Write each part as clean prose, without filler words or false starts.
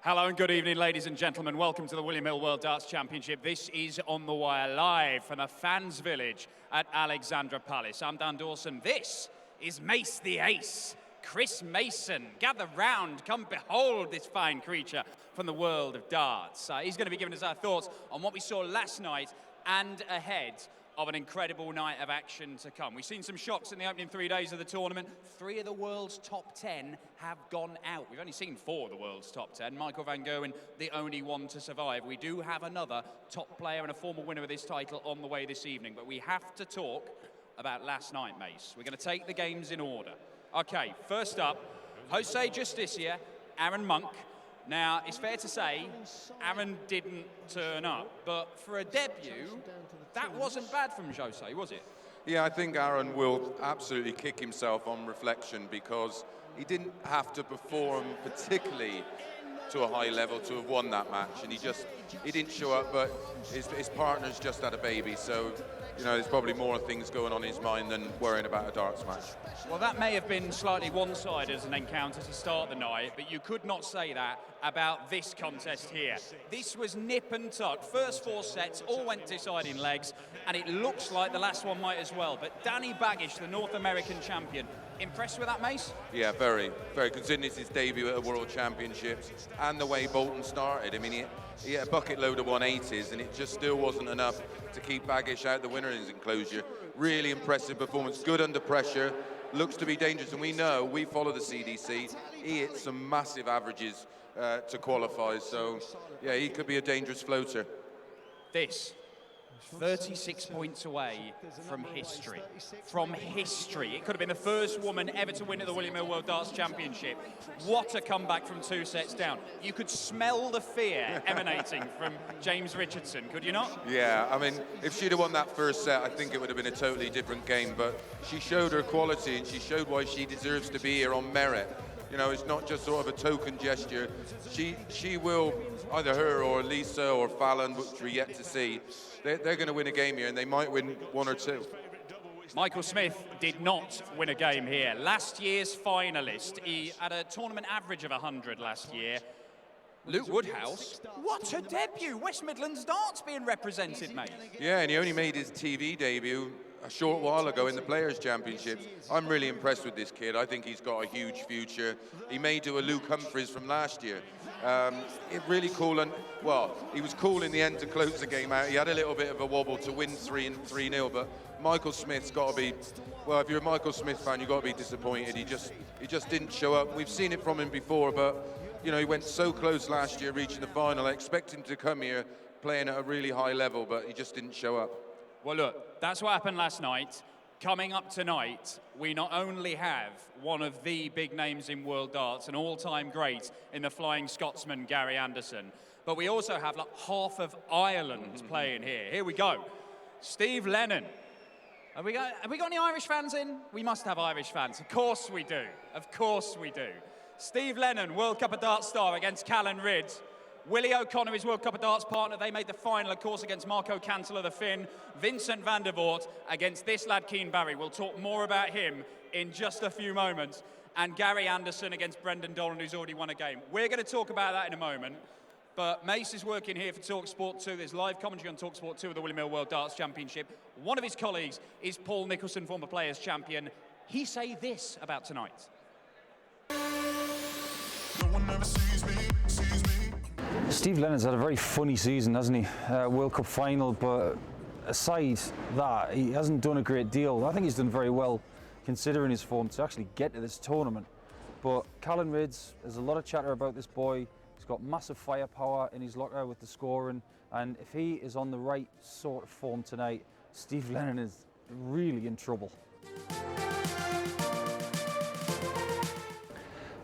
Hello and good evening, ladies and gentlemen. Welcome to the William Hill World Darts Championship. This is On The Wire, live from the fans' village at Alexandra Palace. I'm Dan Dawson. This is Mace the Ace, Chris Mason. Gather round, come behold this fine creature from the world of darts. He's going to be giving us our thoughts on what we saw last night and ahead of an incredible night of action to come. We've seen some shocks in the opening 3 days of the tournament. 3 of the world's top 10 have gone out. We've only seen 4 of the world's top 10. Michael van Gerwen, the only one to survive. We do have another top player and a former winner of this title on the way this evening, but we have to talk about last night, Mace. We're going to take the games in order. Okay, first up, Jose Justicia, Aaron Monk. Now, it's fair to say, Aaron didn't turn up, but for a debut, that wasn't bad from Jose, was it? Yeah, I think Aaron will absolutely kick himself on reflection because he didn't have to perform particularly to a high level to have won that match, and he didn't show up, but his partner's just had a baby, so you know, there's probably more things going on in his mind than worrying about a darts match. Well, that may have been slightly one-sided as an encounter to start the night, but you could not say that about this contest here. This was nip and tuck. First 4 sets all went deciding legs, and it looks like the last one might as well. But Danny Baggish, the North American champion, impressed with that, Mace? Yeah, very, very. Considering it's his debut at the World Championships and the way Bolton started. I mean, he had a bucket load of 180s, and it just still wasn't enough to keep Baggish out the winner's enclosure. Really impressive performance, good under pressure, looks to be dangerous, and we follow the CDC. He hit some massive averages to qualify, so yeah, he could be a dangerous floater. This 36 points away from history. From history. It could have been the first woman ever to win at the William Hill World Darts Championship. What a comeback from 2 sets down. You could smell the fear emanating from James Richardson, could you not? Yeah, I mean, if she'd have won that first set, I think it would have been a totally different game, but she showed her quality and she showed why she deserves to be here on merit. You know, it's not just sort of a token gesture. She will, either her or Lisa or Fallon, which we're yet to see, they're going to win a game here, and they might win 1 or 2. Michael Smith did not win a game here. Last year's finalist, he had a tournament average of 100 last year. Luke Woodhouse, what a debut! West Midlands darts being represented, mate. Yeah, and he only made his TV debut a short while ago in the Players' Championships. I'm really impressed with this kid. I think he's got a huge future. He may do a Luke Humphries from last year. It really cool, and well, he was cool in the end to close the game out. He had a little bit of a wobble to win 3-0, but Michael Smith's got to be, well, if you're a Michael Smith fan, you've got to be disappointed. He just didn't show up. We've seen it from him before, but you know, he went so close last year, reaching the final. I expect him to come here playing at a really high level, but he just didn't show up. Well, look, that's what happened last night. Coming up tonight, we not only have one of the big names in world darts, an all-time great in the Flying Scotsman, Gary Anderson, but we also have like half of Ireland playing here. Here we go. Steve Lennon. Have we got any Irish fans in? We must have Irish fans. Of course we do. Of course we do. Steve Lennon, World Cup of Darts star against Callan Ridd. Willie O'Connor, his World Cup of Darts partner. They made the final, of course, against Marco Cantala, the Finn. Vincent van der Voort against this lad, Keane Barry. We'll talk more about him in just a few moments. And Gary Anderson against Brendan Dolan, who's already won a game. We're going to talk about that in a moment. But Mace is working here for TalkSport 2. There's live commentary on TalkSport 2 of the William Hill World Darts Championship. One of his colleagues is Paul Nicholson, former Players Champion. He say this about tonight. No one ever sees me. Steve Lennon's had a very funny season, hasn't he? World Cup final, but aside that, he hasn't done a great deal. I think he's done very well considering his form to actually get to this tournament. But Callan Ridd, there's a lot of chatter about this boy. He's got massive firepower in his locker with the scoring, and if he is on the right sort of form tonight, Steve Lennon is really in trouble.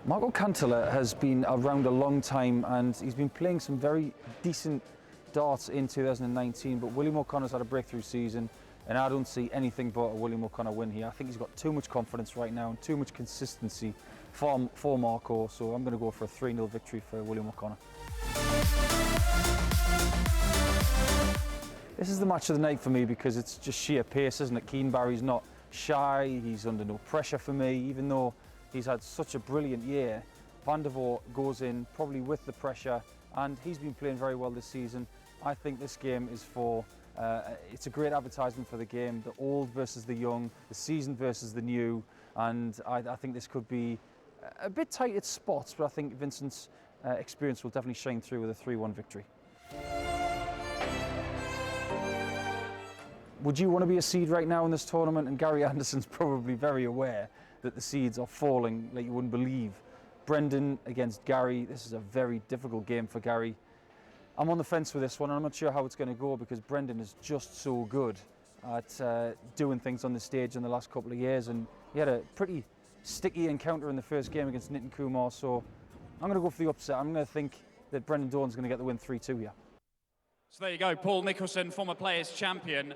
Marco Cantala has been around a long time and he's been playing some very decent darts in 2019, but William O'Connor's had a breakthrough season and I don't see anything but a William O'Connor win here. I think he's got too much confidence right now and too much consistency for Marco, so I'm going to go for a 3-0 victory for William O'Connor. This is the match of the night for me because it's just sheer pace, isn't it? Keane Barry's not shy, he's under no pressure for me, even though he's had such a brilliant year. Van der Voort goes in probably with the pressure, and he's been playing very well this season. I think this game is it's a great advertisement for the game, the old versus the young, the seasoned versus the new, and I think this could be a bit tight at spots, but I think Vincent's experience will definitely shine through with a 3-1 victory. Would you want to be a seed right now in this tournament? And Gary Anderson's probably very aware that the seeds are falling like you wouldn't believe. Brendan against Gary, this is a very difficult game for Gary. I'm on the fence with this one, and I'm not sure how it's going to go because Brendan is just so good at doing things on the stage in the last couple of years, and he had a pretty sticky encounter in the first game against Nitin Kumar, so I'm going to go for the upset. I'm going to think that Brendan Dolan's going to get the win 3-2 here. So there you go, Paul Nicholson, former Players Champion.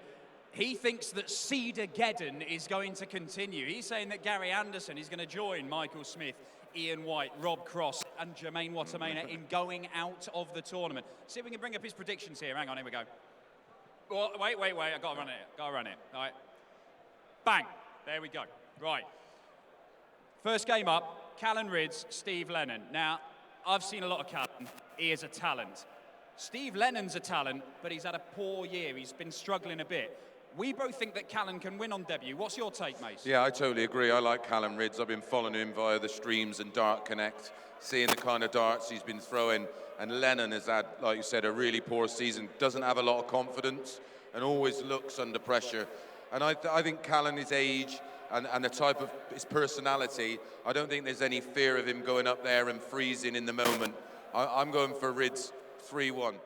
He thinks that Seed-ageddon is going to continue. He's saying that Gary Anderson is going to join Michael Smith, Ian White, Rob Cross and Jermaine Wattimena in going out of the tournament. See if we can bring up his predictions here. Hang on, here we go. Well, wait, I've got to run it. All right. Bang. There we go. Right. First game up, Callan Rydz, Steve Lennon. Now, I've seen a lot of Callan. He is a talent. Steve Lennon's a talent, but he's had a poor year. He's been struggling a bit. We both think that Callan can win on debut. What's your take, Mace? Yeah, I totally agree. I like Callan Rydz. I've been following him via the streams and Dart Connect, seeing the kind of darts he's been throwing. And Lennon has had, like you said, a really poor season. Doesn't have a lot of confidence and always looks under pressure. And I think Callan, his age and the type of his personality, I don't think there's any fear of him going up there and freezing in the moment. I'm going for Rydz 3-1.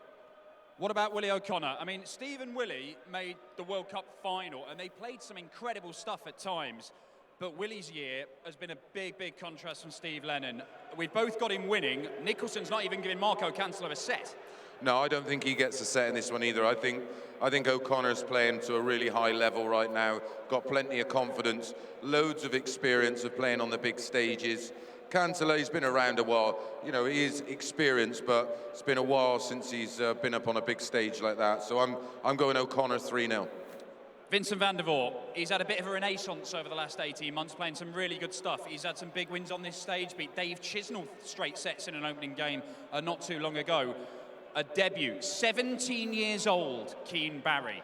What about Willie O'Connor? I mean, Steve and Willie made the World Cup final, and they played some incredible stuff at times. But Willie's year has been a big contrast from Steve Lennon. We've both got him winning. Nicholson's not even giving Marco Cancelar a set. No, I don't think he gets a set in this one either. I think O'Connor's playing to a really high level right now. Got plenty of confidence, loads of experience of playing on the big stages. Cancelar, he's been around a while. You know, he is experienced, but it's been a while since he's been up on a big stage like that. So I'm going O'Connor 3-0. Vincent van der Voort, he's had a bit of a renaissance over the last 18 months, playing some really good stuff. He's had some big wins on this stage, beat Dave Chisnell straight sets in an opening game not too long ago. A debut, 17 years old, Keane Barry.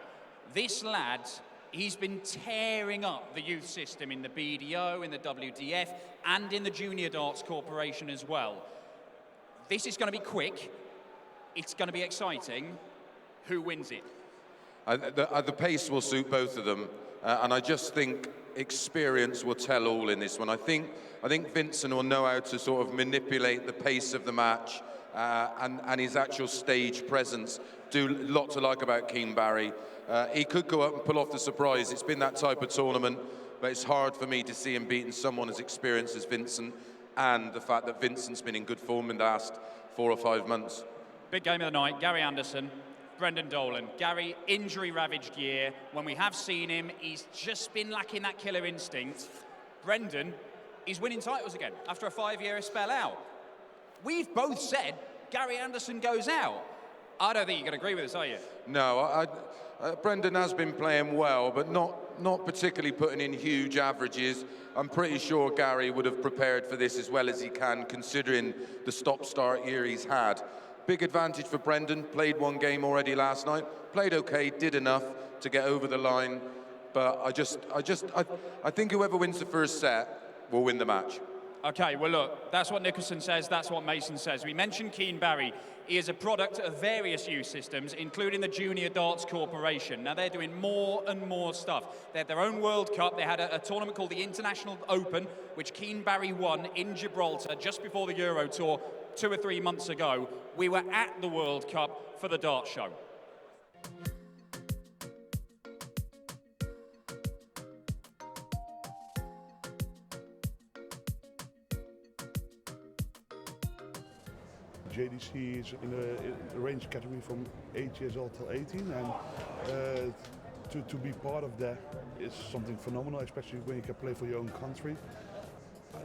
This lad, he's been tearing up the youth system in the BDO, in the WDF, and in the Junior Darts Corporation as well. This is going to be quick. It's going to be exciting. Who wins it? The pace will suit both of them, and I just think experience will tell all in this one. I think Vincent will know how to sort of manipulate the pace of the match and his actual stage presence. Do a lot to like about Keane Barry. He could go up and pull off the surprise. It's been that type of tournament, but it's hard for me to see him beating someone as experienced as Vincent, and the fact that Vincent's been in good form in the last 4 or 5 months. Big game of the night, Gary Anderson, Brendan Dolan. Gary, injury-ravaged year. When we have seen him, he's just been lacking that killer instinct. Brendan, he's winning titles again after a 5-year spell out. We've both said Gary Anderson goes out. I don't think you can agree with us, are you? No, Brendan has been playing well, but not particularly putting in huge averages. I'm pretty sure Gary would have prepared for this as well as he can, considering the stop-start year he's had. Big advantage for Brendan. Played 1 game already last night. Played okay, did enough to get over the line. But I think whoever wins the first set will win the match. Okay, well look, that's what Nicholson says, that's what Mason says. We mentioned Keane Barry. He is a product of various youth systems, including the Junior Darts Corporation. Now they're doing more and more stuff. They had their own World Cup. They had a tournament called the International Open, which Keane Barry won in Gibraltar just before the Euro Tour 2 or 3 months ago. We were at the World Cup for the Dart Show. JDC is in the range category from 8 years old till 18, and to be part of that is something phenomenal, especially when you can play for your own country.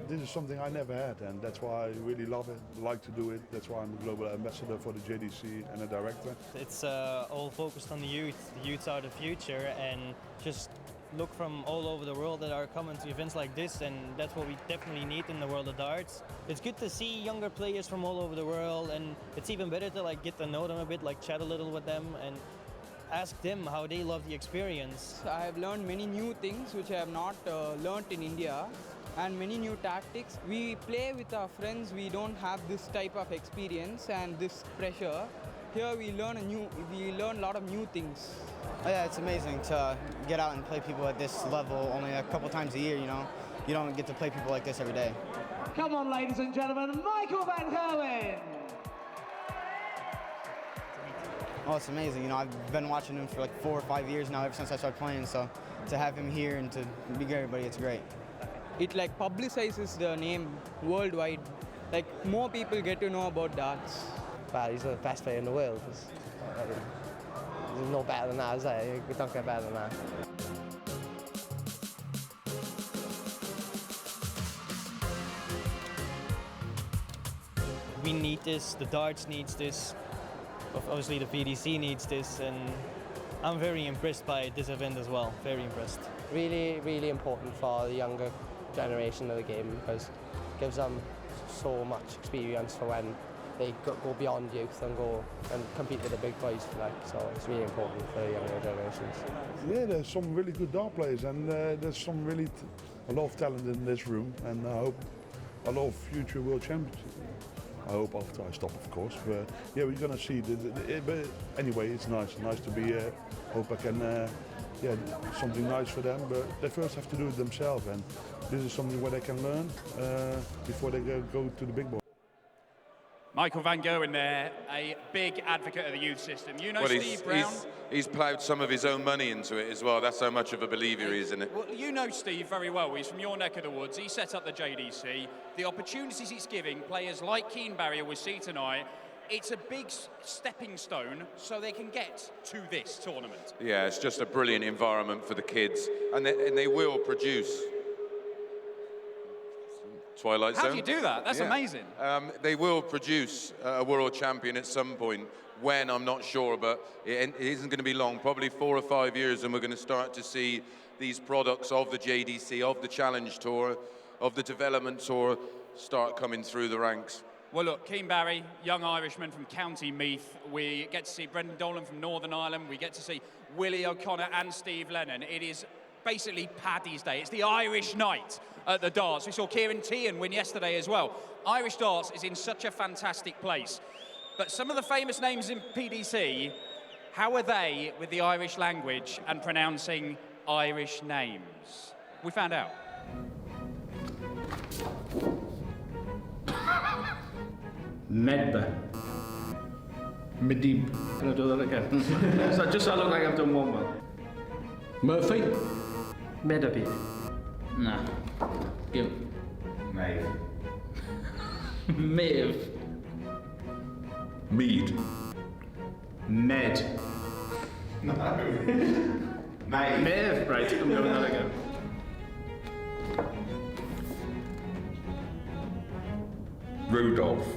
This is something I never had, and that's why I really love it, like to do it. That's why I'm the global ambassador for the JDC and a director. It's all focused on the youth. The youth are the future, and just look from all over the world that are coming to events like this, and that's what we definitely need in the world of darts. It's good to see younger players from all over the world, and it's even better to like get to know them a bit, like chat a little with them and ask them how they love the experience. I have learned many new things which I have not learnt in India, and many new tactics. We play with our friends, we don't have this type of experience and this pressure. Here we learn a lot of new things. Oh yeah, it's amazing to get out and play people at this level only a couple times a year, you know. You don't get to play people like this every day. Come on, ladies and gentlemen, Michael van Gerwen. Oh, it's amazing. You know, I've been watching him for like 4 or 5 years now, ever since I started playing. So to have him here and to be with everybody, it's great. It like publicizes the name worldwide. Like more people get to know about darts. Well, he's the best player in the world. There's no better than that, is there? You don't get better than that. We need this, the darts needs this, obviously the PDC needs this, and I'm very impressed by this event as well, very impressed. Really, really important for the younger generation of the game because it gives them so much experience for when they go beyond youth and go and compete with the big boys, like, so it's really important for the younger generations. Yeah, there's some really good dart players, and there's some a lot of talent in this room, and I hope a lot of future world champions. I hope after I stop, of course, but yeah, we're gonna see. But anyway, it's nice to be here. Hope I can, yeah, something nice for them. But they first have to do it themselves, and this is something where they can learn before they go to the big boy. Michael van Gerwen there, a big advocate of the youth system. You know, Well, Steve Brown? he's ploughed some of his own money into it as well. That's how much of a believer he is in it. Well, you know Steve very well. He's from your neck of the woods. He set up the JDC. The opportunities it's giving players like Keane Barrier we see tonight, it's a big stepping stone so they can get to this tournament. Yeah, it's just a brilliant environment for the kids, and they will produce. Twilight Zone. How do you do that? That's amazing. They will produce a world champion at some point. When, I'm not sure, but it isn't going to be long, probably 4 or 5 years, and we're going to start to see these products of the JDC, of the Challenge Tour, of the Development Tour, start coming through the ranks. Well, look, Keane Barry, young Irishman from County Meath. We get to see Brendan Dolan from Northern Ireland. We get to see Willie O'Connor and Steve Lennon. It is basically Paddy's Day. It's the Irish night at the darts. We saw Kieran Tehan win yesterday as well. Irish darts is in such a fantastic place. But some of the famous names in PDC, how are they with the Irish language and pronouncing Irish names? We found out. Medba. Medib. Can I do that again? So just so I look like I've done one well. Murphy. Medaby. Nah. You. Maeve. Maeve. Mead. Med. No. Maeve. Maeve. Right, I'm doing that again. Rudolph.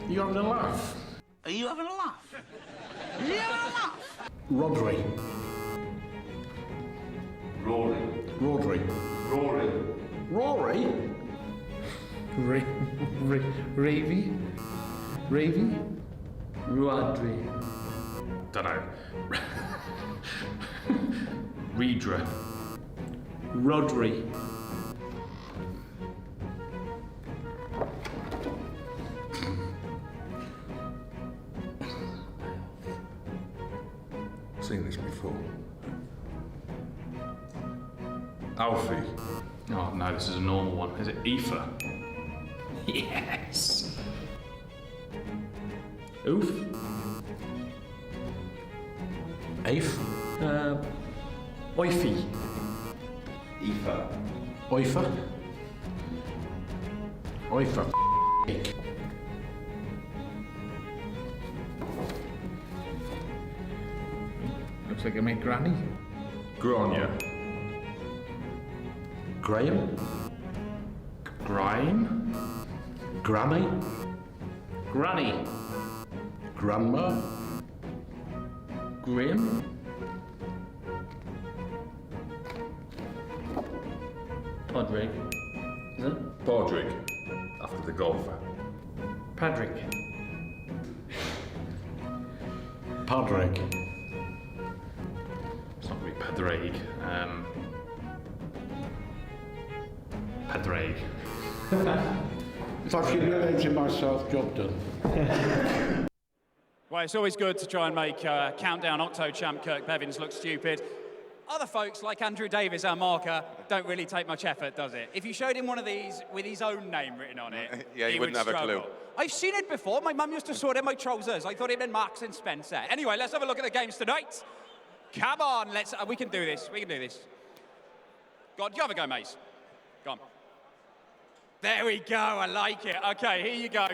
You having a laugh? Are you having a laugh? Are you having a laugh? Rodri. Rory. Rodri. Rory. Rory? Ravy? Ravy? Rodri. Dunno. Redra. Rodri. Seen this before. Alfie. Oh no, this is a normal one. Is it Aoife? Yes. Oof. Aoife. Oifie. Aoife. Oifa. Oifa. Looks like I made Granny. Grania. Graham. Grime. Granny. Granny. Grandma. Grim. Padraig. Is it? Padraig, after the golfer. Padraig. Padraig. It's not really Padraig. Padraig. If I keep relating myself, job done. Well, it's always good to try and make Countdown Octo champ Kirk Bevins look stupid. Other folks, like Andrew Davis, our marker, don't really take much effort, does it? If you showed him one of these with his own name written on it, Yeah, he wouldn't have a struggle. clue. I've seen it before. My mum used to sort in my trousers. I thought it meant Marks and Spencer. Anyway, let's have a look at the games tonight. Come on, we can do this. We can do this. Go on, you have a go, Mace. Go on. There we go. I like it. Okay, here you go.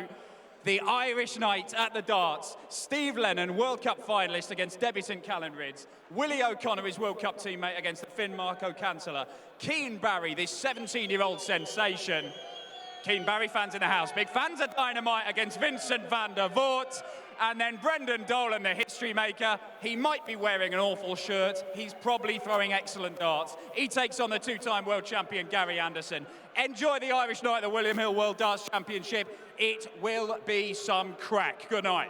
The Irish Knight at the darts. Steve Lennon, World Cup finalist against debutant Callan Rydz. Willie O'Connor, his World Cup teammate against the Finn Marco Kansela. Keane Barry, this 17-year-old sensation. Keane Barry fans in the house. Big fans of Dynamite against Vincent van der Voort. And then Brendan Dolan, the history maker. He might be wearing an awful shirt. He's probably throwing excellent darts. He takes on the two-time world champion, Gary Anderson. Enjoy the Irish Night at the William Hill World Darts Championship. It will be some crack. Good night.